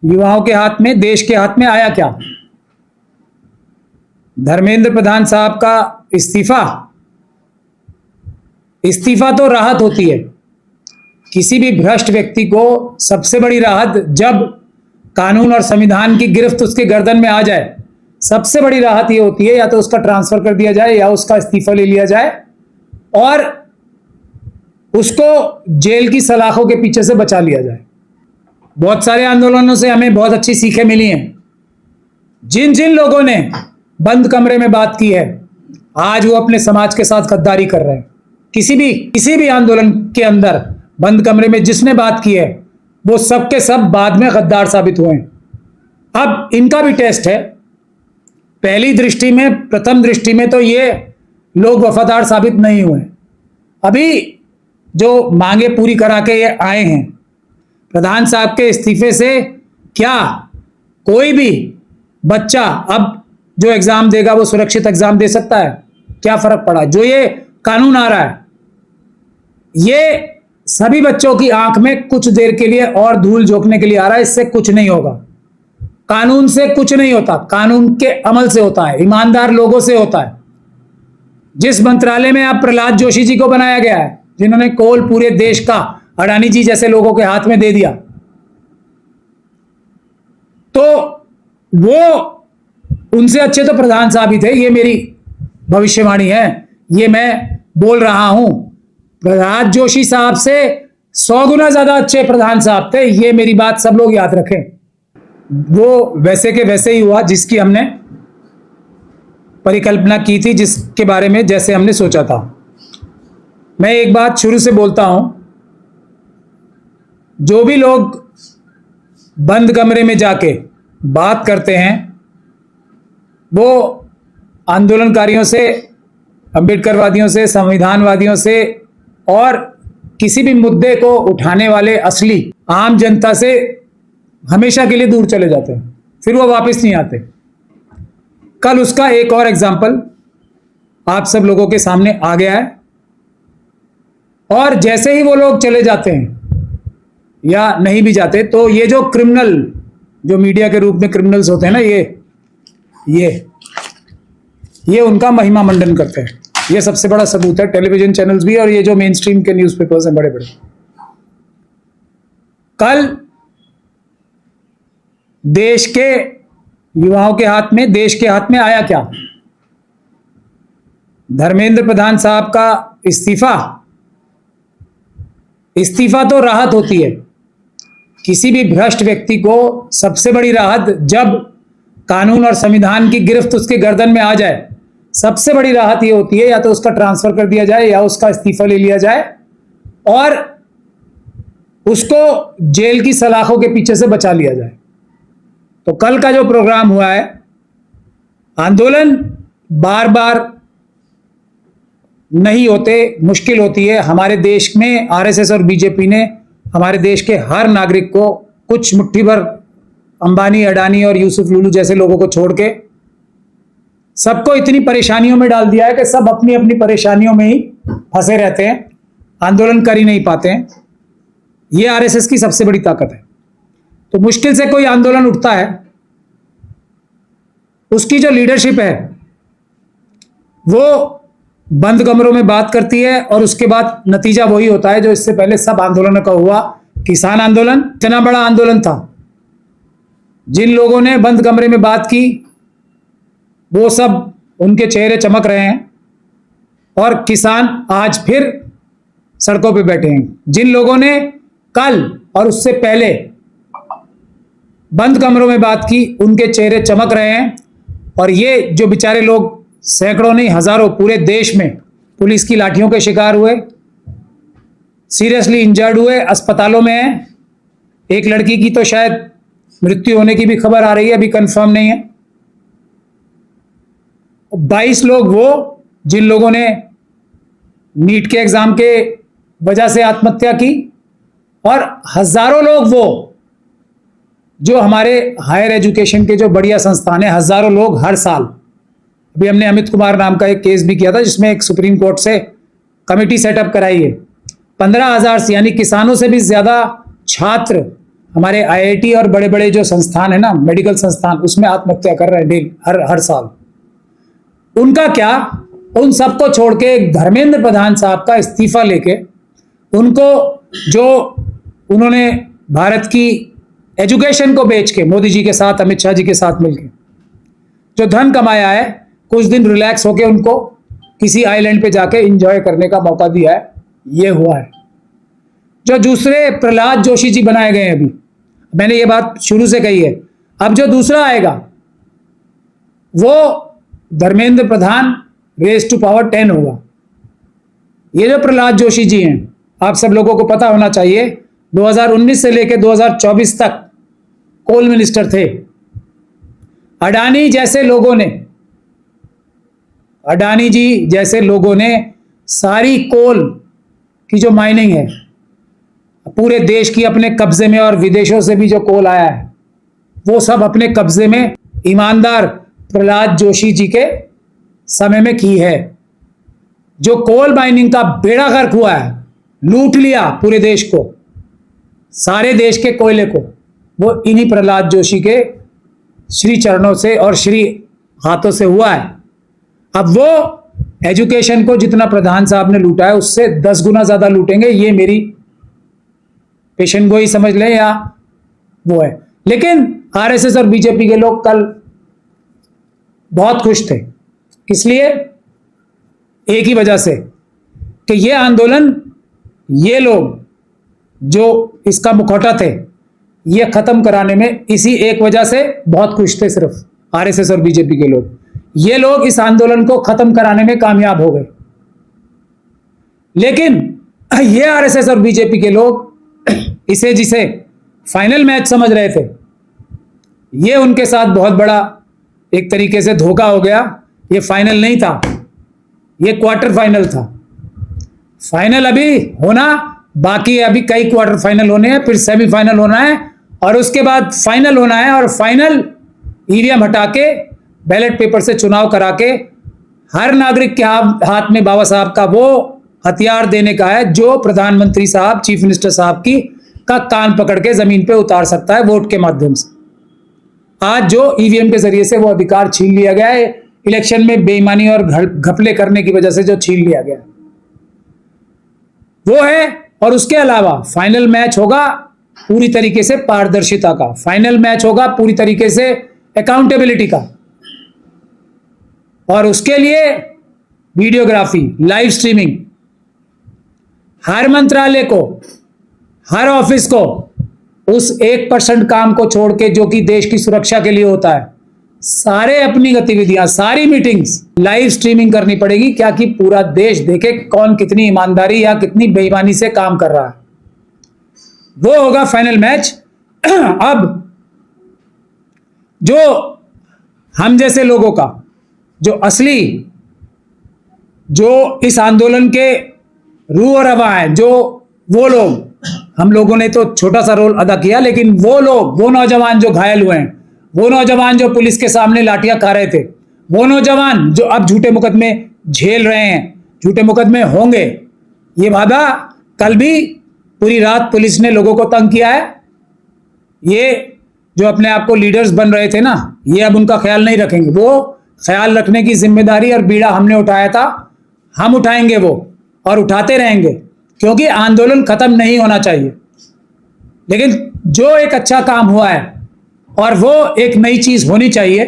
युवाओं के हाथ में, देश के हाथ में आया क्या? धर्मेंद्र प्रधान साहब का इस्तीफा। इस्तीफा तो राहत होती है किसी भी भ्रष्ट व्यक्ति को। सबसे बड़ी राहत जब कानून और संविधान की गिरफ्त उसके गर्दन में आ जाए, सबसे बड़ी राहत यह होती है या तो उसका ट्रांसफर कर दिया जाए या उसका इस्तीफा ले लिया जाए और उसको जेल की सलाखों के पीछे से बचा लिया जाए। बहुत सारे आंदोलनों से हमें बहुत अच्छी सीखें मिली हैं। जिन जिन लोगों ने बंद कमरे में बात की है, आज वो अपने समाज के साथ गद्दारी कर रहे हैं। किसी भी आंदोलन के अंदर बंद कमरे में जिसने बात की है, वो सब के सब बाद में गद्दार साबित हुए हैं। अब इनका भी टेस्ट है। पहली दृष्टि में, प्रथम दृष्टि में तो ये लोग वफादार साबित नहीं हुए। अभी जो मांगे पूरी करा के ये आए हैं, प्रधान साहब के इस्तीफे से क्या कोई भी बच्चा अब जो एग्जाम देगा वो सुरक्षित एग्जाम दे सकता है? क्या फर्क पड़ा? जो ये कानून आ रहा है, ये सभी बच्चों की आंख में कुछ देर के लिए और धूल झोंकने के लिए आ रहा है। इससे कुछ नहीं होगा। कानून से कुछ नहीं होता, कानून के अमल से होता है, ईमानदार लोगों से होता है। जिस मंत्रालय में आप प्रहलाद जोशी जी को बनाया गया है, जिन्होंने कोल पूरे देश का अडानी जी जैसे लोगों के हाथ में दे दिया, तो वो उनसे अच्छे तो प्रधान साहब ही थे। ये मेरी भविष्यवाणी है, ये मैं बोल रहा हूं। प्रहलाद जोशी साहब से 100 गुना ज्यादा अच्छे प्रधान साहब थे। ये मेरी बात सब लोग याद रखें। वो वैसे के वैसे ही हुआ जिसकी हमने परिकल्पना की थी, जिसके बारे में जैसे हमने सोचा था। मैं एक बात शुरू से बोलता हूं, जो भी लोग बंद कमरे में जाके बात करते हैं, वो आंदोलनकारियों से, अंबेडकरवादियों से, संविधानवादियों से और किसी भी मुद्दे को उठाने वाले असली आम जनता से हमेशा के लिए दूर चले जाते हैं। फिर वो वापस नहीं आते। कल उसका एक और एग्जाम्पल आप सब लोगों के सामने आ गया है। और जैसे ही वो लोग चले जाते हैं या नहीं भी जाते, तो ये जो क्रिमिनल, जो मीडिया के रूप में क्रिमिनल्स होते हैं ना, ये उनका महिमा मंडन करते हैं। ये सबसे बड़ा सबूत है। टेलीविजन चैनल्स भी और ये जो मेन स्ट्रीम के न्यूज़पेपर्स हैं बड़े बड़े। कल देश के युवाओं के हाथ में, देश के हाथ में आया क्या? धर्मेंद्र प्रधान साहब का इस्तीफा। इस्तीफा तो राहत होती है किसी भी भ्रष्ट व्यक्ति को। सबसे बड़ी राहत जब कानून और संविधान की गिरफ्त उसके गर्दन में आ जाए, सबसे बड़ी राहत यह होती है या तो उसका ट्रांसफर कर दिया जाए या उसका इस्तीफा ले लिया जाए और उसको जेल की सलाखों के पीछे से बचा लिया जाए। तो कल का जो प्रोग्राम हुआ है, आंदोलन बार बार नहीं होते, मुश्किल होती है। हमारे देश में आरएसएस और बीजेपी ने हमारे देश के हर नागरिक को, कुछ मुट्ठी भर अंबानी, अडानी और यूसुफ लुलू जैसे लोगों को छोड़ के सबको इतनी परेशानियों में डाल दिया है कि सब अपनी अपनी परेशानियों में ही फंसे रहते हैं, आंदोलन कर ही नहीं पाते हैं। ये आरएसएस की सबसे बड़ी ताकत है। तो मुश्किल से कोई आंदोलन उठता है, उसकी जो लीडरशिप है वो बंद कमरों में बात करती है और उसके बाद नतीजा वही होता है जो इससे पहले सब आंदोलनों का हुआ। किसान आंदोलन इतना बड़ा आंदोलन था, जिन लोगों ने बंद कमरे में बात की वो सब, उनके चेहरे चमक रहे हैं और किसान आज फिर सड़कों पे बैठे हैं। जिन लोगों ने कल और उससे पहले बंद कमरों में बात की, उनके चेहरे चमक रहे हैं। और ये जो बेचारे लोग, सैकड़ों नहीं हजारों पूरे देश में पुलिस की लाठियों के शिकार हुए, सीरियसली इंजर्ड हुए, अस्पतालों में हैं। एक लड़की की तो शायद मृत्यु होने की भी खबर आ रही है, अभी कंफर्म नहीं है। 22 लोग वो जिन लोगों ने नीट के एग्जाम के वजह से आत्महत्या की, और हजारों लोग वो जो हमारे हायर एजुकेशन के जो बढ़िया संस्थान है, हजारों लोग हर साल। अभी हमने अमित कुमार नाम का एक केस भी किया था जिसमें एक सुप्रीम कोर्ट से कमेटी सेटअप कराई है। 15,000 यानी किसानों से भी ज्यादा छात्र हमारे आईआईटी और बड़े बड़े जो संस्थान है ना, मेडिकल संस्थान, उसमें आत्महत्या कर रहे हैं डेली, हर साल। उनका क्या, उन सबको छोड़ के धर्मेंद्र प्रधान साहब का इस्तीफा लेके उनको, जो उन्होंने भारत की एजुकेशन को बेच के मोदी जी के साथ, अमित शाह जी के साथ मिलकर जो धन कमाया है, कुछ दिन रिलैक्स होके उनको किसी आइलैंड पे जाके एंजॉय करने का मौका दिया है, ये हुआ है। जो दूसरे प्रहलाद जोशी जी बनाए गए हैं, अभी मैंने ये बात शुरू से कही है, अब जो दूसरा आएगा वो Dharmendra Pradhan raise to power 10 होगा। ये जो प्रहलाद जोशी जी हैं, आप सब लोगों को पता होना चाहिए, 2019 से लेकर 2024 तक कोल मिनिस्टर थे। अडानी जैसे लोगों ने, अडानी जी जैसे लोगों ने सारी कोल की जो माइनिंग है पूरे देश की अपने कब्जे में, और विदेशों से भी जो कोल आया है वो सब अपने कब्जे में ईमानदार प्रहलाद जोशी जी के समय में की है। जो कोल माइनिंग का बेड़ा गर्क हुआ है, लूट लिया पूरे देश को, सारे देश के कोयले को, वो इन्हीं प्रहलाद जोशी के श्री चरणों से और श्री हाथों से हुआ है। अब वो एजुकेशन को जितना प्रधान साहब ने लूटा है उससे 10 गुना ज्यादा लूटेंगे, ये मेरी पेशेंट गोई समझ लें या वो है। लेकिन आरएसएस और बीजेपी के लोग कल बहुत खुश थे, इसलिए एक ही वजह से कि ये आंदोलन, ये लोग जो इसका मुखौटा थे, ये खत्म कराने में इसी एक वजह से बहुत खुश थे। सिर्फ आरएसएस और बीजेपी के लोग, ये लोग इस आंदोलन को खत्म कराने में कामयाब हो गए। लेकिन ये आरएसएस और बीजेपी के लोग इसे, जिसे फाइनल मैच समझ रहे थे, ये उनके साथ बहुत बड़ा एक तरीके से धोखा हो गया। ये फाइनल नहीं था, ये क्वार्टर फाइनल था। फाइनल अभी होना बाकी है, अभी कई क्वार्टर फाइनल होने हैं, फिर सेमीफाइनल होना है और उसके बाद फाइनल होना है। और फाइनल ईवीएम हटा के बैलेट पेपर से चुनाव करा के हर नागरिक के हाथ में बाबा साहब का वो हथियार देने का है जो प्रधानमंत्री साहब, चीफ मिनिस्टर साहब की का कान पकड़ के जमीन पे उतार सकता है वोट के माध्यम से। आज जो ईवीएम के जरिए से वो अधिकार छीन लिया गया है, इलेक्शन में बेईमानी और घपले करने की वजह से जो छीन लिया गया वो है। और उसके अलावा फाइनल मैच होगा पूरी तरीके से पारदर्शिता का, फाइनल मैच होगा पूरी तरीके से अकाउंटेबिलिटी का, और उसके लिए वीडियोग्राफी, लाइव स्ट्रीमिंग, हर मंत्रालय को, हर ऑफिस को उस 1% काम को छोड़ के जो कि देश की सुरक्षा के लिए होता है, सारे अपनी गतिविधियां, सारी मीटिंग्स लाइव स्ट्रीमिंग करनी पड़ेगी, क्या कि पूरा देश देखे कौन कितनी ईमानदारी या कितनी बेईमानी से काम कर रहा है। वो होगा फाइनल मैच। अब जो हम जैसे लोगों का, जो असली, जो इस आंदोलन के रूह और हवा है, जो वो लोग, हम लोगों ने तो छोटा सा रोल अदा किया, लेकिन वो लोग, वो नौजवान जो घायल हुए हैं, वो नौजवान जो पुलिस के सामने लाठियां खा रहे थे, वो नौजवान जो अब झूठे मुकदमे झेल रहे हैं, झूठे मुकदमे होंगे, ये वादा कल भी पूरी रात पुलिस ने लोगों को तंग किया है। ये जो अपने आप को लीडर्स बन रहे थे ना, ये अब उनका ख्याल नहीं रखेंगे। वो ख्याल रखने की जिम्मेदारी और बीड़ा हमने उठाया था, हम उठाएंगे वो, और उठाते रहेंगे, क्योंकि आंदोलन खत्म नहीं होना चाहिए। लेकिन जो एक अच्छा काम हुआ है और वो एक नई चीज होनी चाहिए,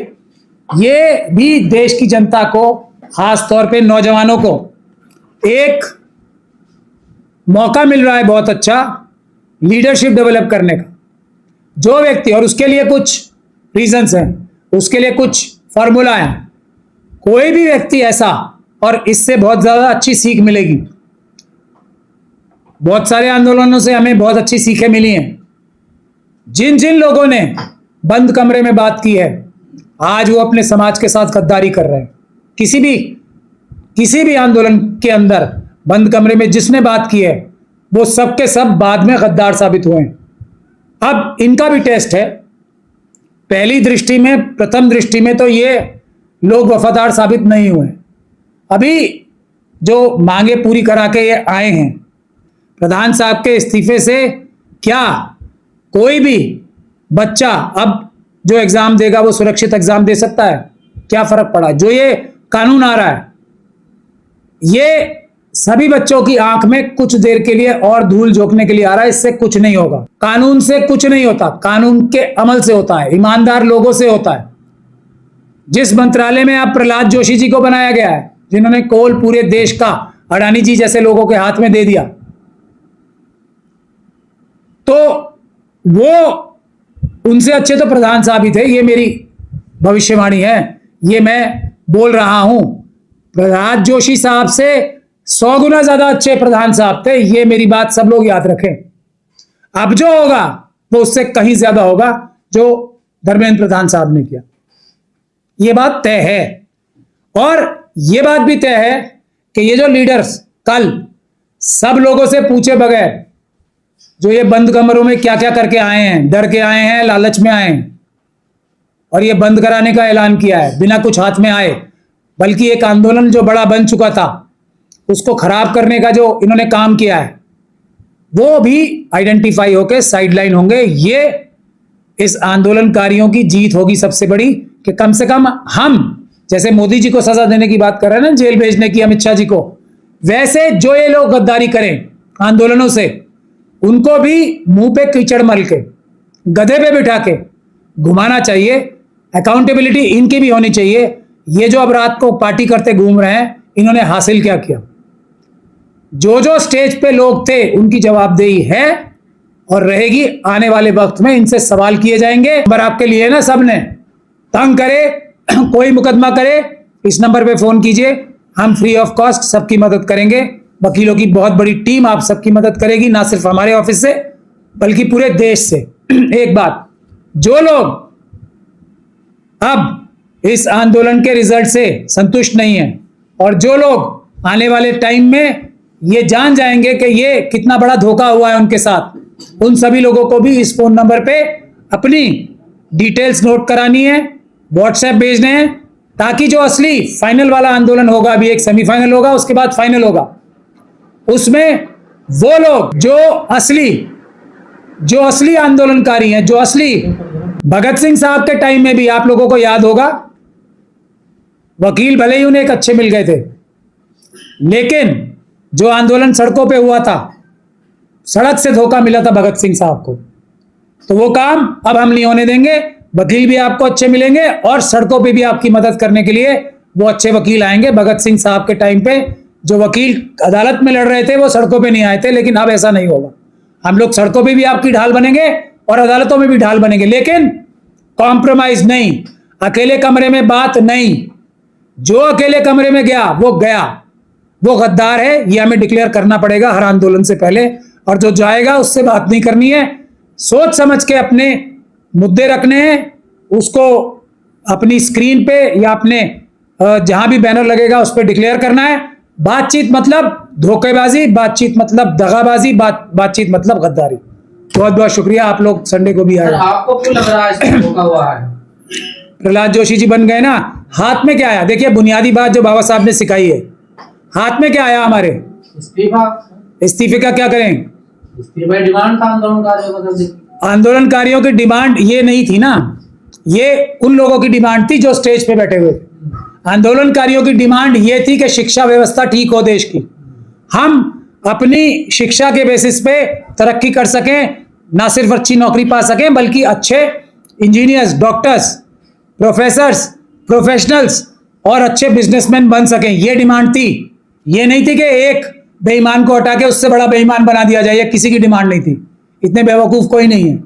ये भी देश की जनता को, खास तौर पे नौजवानों को एक मौका मिल रहा है बहुत अच्छा लीडरशिप डेवलप करने का। जो व्यक्ति, और उसके लिए कुछ रीजंस हैं, उसके लिए कुछ फॉर्मूला है, कोई भी व्यक्ति ऐसा, और इससे बहुत ज्यादा अच्छी सीख मिलेगी। बहुत सारे आंदोलनों से हमें बहुत अच्छी सीखें मिली हैं। जिन जिन लोगों ने बंद कमरे में बात की है, आज वो अपने समाज के साथ गद्दारी कर रहे हैं। किसी भी आंदोलन के अंदर बंद कमरे में जिसने बात की है, वो सब के सब बाद में गद्दार साबित हुए हैं। अब इनका भी टेस्ट है। पहली दृष्टि में, प्रथम दृष्टि में तो ये लोग वफादार साबित नहीं हुए। अभी जो मांगे पूरी करा के ये आए हैं, प्रधान साहब के इस्तीफे से क्या कोई भी बच्चा अब जो एग्जाम देगा वो सुरक्षित एग्जाम दे सकता है? क्या फर्क पड़ा? जो ये कानून आ रहा है, ये सभी बच्चों की आंख में कुछ देर के लिए और धूल झोंकने के लिए आ रहा है। इससे कुछ नहीं होगा। कानून से कुछ नहीं होता, कानून के अमल से होता है, ईमानदार लोगों से होता है। जिस मंत्रालय में आप प्रहलाद जोशी जी को बनाया गया है, जिन्होंने कोल पूरे देश का अडानी जी जैसे लोगों के हाथ में दे दिया, तो वो उनसे अच्छे तो प्रधान साहब ही थे। ये मेरी भविष्यवाणी है, ये मैं बोल रहा हूं। प्रहलाद जोशी साहब से 100 गुना ज्यादा अच्छे प्रधान साहब थे। ये मेरी बात सब लोग याद रखें। अब जो होगा वो उससे कहीं ज्यादा होगा जो धर्मेंद्र प्रधान साहब ने किया। ये बात तय है। और ये बात भी तय है कि ये जो लीडर्स कल सब लोगों से पूछे बगैर जो ये बंद कमरों में क्या क्या करके आए हैं, डर के आए हैं, लालच में आए हैं और ये बंद कराने का ऐलान किया है बिना कुछ हाथ में आए, बल्कि एक आंदोलन जो बड़ा बन चुका था उसको खराब करने का जो इन्होंने काम किया है, वो भी आइडेंटिफाई होकर साइडलाइन होंगे। ये इस आंदोलनकारियों की जीत होगी सबसे बड़ी, कि कम से कम हम जैसे मोदी जी को सजा देने की बात कर रहे हैं ना, जेल भेजने की अमित शाह जी को, वैसे जो ये लोग गद्दारी करें आंदोलनों से, उनको भी मुंह पे कीचड़ मल के गधे पे बिठा के घुमाना चाहिए। अकाउंटेबिलिटी इनकी भी होनी चाहिए। ये जो अब रात को पार्टी करते घूम रहे हैं, इन्होंने हासिल क्या किया? जो जो स्टेज पे लोग थे उनकी जवाबदेही है और रहेगी। आने वाले वक्त में इनसे सवाल किए जाएंगे। नंबर आपके लिए ना, सबने तंग करे कोई मुकदमा करे, इस नंबर पे फोन कीजिए, हम फ्री ऑफ कॉस्ट सबकी मदद करेंगे। वकीलों की बहुत बड़ी टीम आप सबकी मदद करेगी, ना सिर्फ हमारे ऑफिस से बल्कि पूरे देश से। एक बात, जो लोग अब इस आंदोलन के रिजल्ट से संतुष्ट नहीं है और जो लोग आने वाले टाइम में ये जान जाएंगे कि ये कितना बड़ा धोखा हुआ है उनके साथ, उन सभी लोगों को भी इस फोन नंबर पे अपनी डिटेल्स नोट करानी है, व्हाट्सएप भेजने हैं, ताकि जो असली फाइनल वाला आंदोलन होगा, अभी एक सेमीफाइनल होगा, उसके बाद फाइनल होगा, उसमें वो लोग जो असली आंदोलनकारी हैं, जो असली भगत सिंह साहब के टाइम में भी आप लोगों को याद होगा, वकील भले ही उन्हें एक अच्छे मिल गए थे, लेकिन जो आंदोलन सड़कों पे हुआ था, सड़क से धोखा मिला था भगत सिंह साहब को, तो वो काम अब हम नहीं होने देंगे। वकील भी आपको अच्छे मिलेंगे और सड़कों पे भी आपकी मदद करने के लिए वो अच्छे वकील आएंगे। भगत सिंह साहब के टाइम पे जो वकील अदालत में लड़ रहे थे वो सड़कों पे नहीं आए थे, लेकिन अब ऐसा नहीं होगा। हम लोग सड़कों पे भी आपकी ढाल बनेंगे और अदालतों में भी ढाल बनेंगे, लेकिन कॉम्प्रोमाइज नहीं, अकेले कमरे में बात नहीं। जो अकेले कमरे में गया वो गया, वो गद्दार है, ये हमें डिक्लेयर करना पड़ेगा हर आंदोलन से पहले। और जो जाएगा उससे बात नहीं करनी है, सोच समझ के अपने मुद्दे रखने हैं, उसको अपनी स्क्रीन पे या अपने जहां भी बैनर लगेगा उस पर डिक्लेयर करना है। बातचीत मतलब धोखेबाजी, बातचीत मतलब दगाबाजी, बातचीत मतलब गद्दारी। बहुत बहुत शुक्रिया, आप लोग संडे को भी आए। आपको क्यों लग रहा है इसमें धोखा हुआ है? प्रहलाद जोशी जी बन गए ना, हाथ में क्या आया? देखिए, बुनियादी बात जो बाबा साहब ने सिखाई है, हाथ में क्या आया हमारे? इस्तीफा। इस्तीफे का क्या करें? इस्तीफा डिमांड था आंदोलनकारियों, आंदोलनकारियों की डिमांड ये नहीं थी ना, ये उन लोगों की डिमांड थी जो स्टेज पे बैठे हुए। आंदोलनकारियों की डिमांड ये थी कि शिक्षा व्यवस्था ठीक हो देश की, हम अपनी शिक्षा के बेसिस पे तरक्की कर सकें, ना सिर्फ अच्छी नौकरी पा सकें बल्कि अच्छे इंजीनियर्स, डॉक्टर्स, प्रोफेसर्स, प्रोफेशनल्स और अच्छे बिजनेसमैन बन सकें। ये डिमांड थी। ये नहीं थी कि एक बेईमान को हटा के उससे बड़ा बेईमान बना दिया जाए, ये किसी की डिमांड नहीं थी। इतने बेवकूफ कोई नहीं है।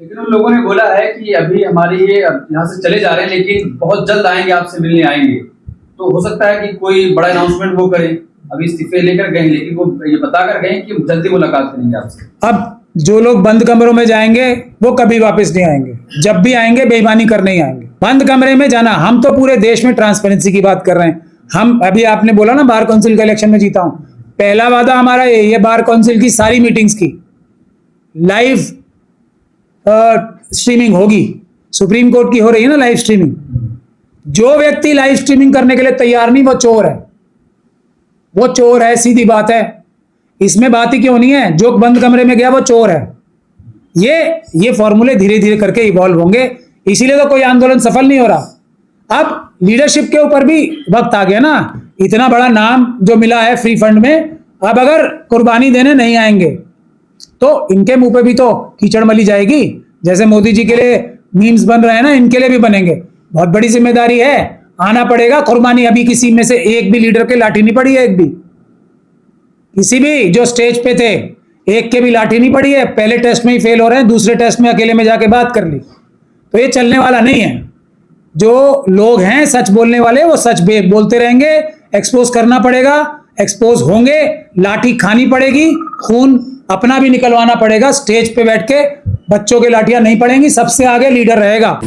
लेकिन उन लोगों ने बोला है कि अभी हमारे ये यहाँ से चले जा रहे हैं, लेकिन बहुत जल्द आएंगे, आपसे मिलने आएंगे। तो हो सकता है कि कोई बड़ा अनाउंसमेंट वो करें। अभी इस्तीफे लेकर गए, लेकिन वो ये बता कर गए कि जल्दी मुलाकात करेंगे आपसे। अब जो लोग बंद कमरों में जाएंगे वो कभी वापस नहीं आएंगे। जब भी आएंगे बेईमानी करने ही आएंगे। बंद कमरे में जाना, हम तो पूरे देश में ट्रांसपेरेंसी की बात कर रहे हैं। हम अभी आपने बोला ना बार काउंसिल का इलेक्शन में जीता हूं, पहला वादा हमारा ये बार काउंसिल की सारी मीटिंग्स की लाइव स्ट्रीमिंग होगी। सुप्रीम कोर्ट की हो रही है ना लाइव स्ट्रीमिंग। जो व्यक्ति लाइव स्ट्रीमिंग करने के लिए तैयार नहीं, वो चोर है, वो चोर है, सीधी बात है। इसमें बात ही क्यों नहीं है? जो बंद कमरे में गया वो चोर है। ये फॉर्मूले धीरे धीरे करके इवॉल्व होंगे, इसीलिए तो कोई आंदोलन सफल नहीं हो रहा। अब लीडरशिप के ऊपर भी वक्त आ गया ना, इतना बड़ा नाम जो मिला है फ्री फंड में, अब अगर कुर्बानी देने नहीं आएंगे तो इनके मुंह पे भी तो कीचड़ मली जाएगी। जैसे मोदी जी के लिए मीम्स बन रहे हैं ना, इनके लिए भी बनेंगे। बहुत बड़ी जिम्मेदारी है, आना पड़ेगा कुर्बानी। अभी किसी में से एक भी लीडर के लाठी नहीं पड़ी है, एक भी किसी भी जो स्टेज पे थे एक के भी लाठी नहीं पड़ी है। पहले टेस्ट में ही फेल हो रहे हैं, दूसरे टेस्ट में अकेले में जाके बात कर ली, तो ये चलने वाला नहीं है। जो लोग हैं सच बोलने वाले, वो सच बोलते रहेंगे। एक्सपोज करना पड़ेगा, एक्सपोज होंगे, लाठी खानी पड़ेगी, खून अपना भी निकलवाना पड़ेगा। स्टेज पे बैठ के बच्चों के लाठियां नहीं पड़ेंगी, सबसे आगे लीडर रहेगा।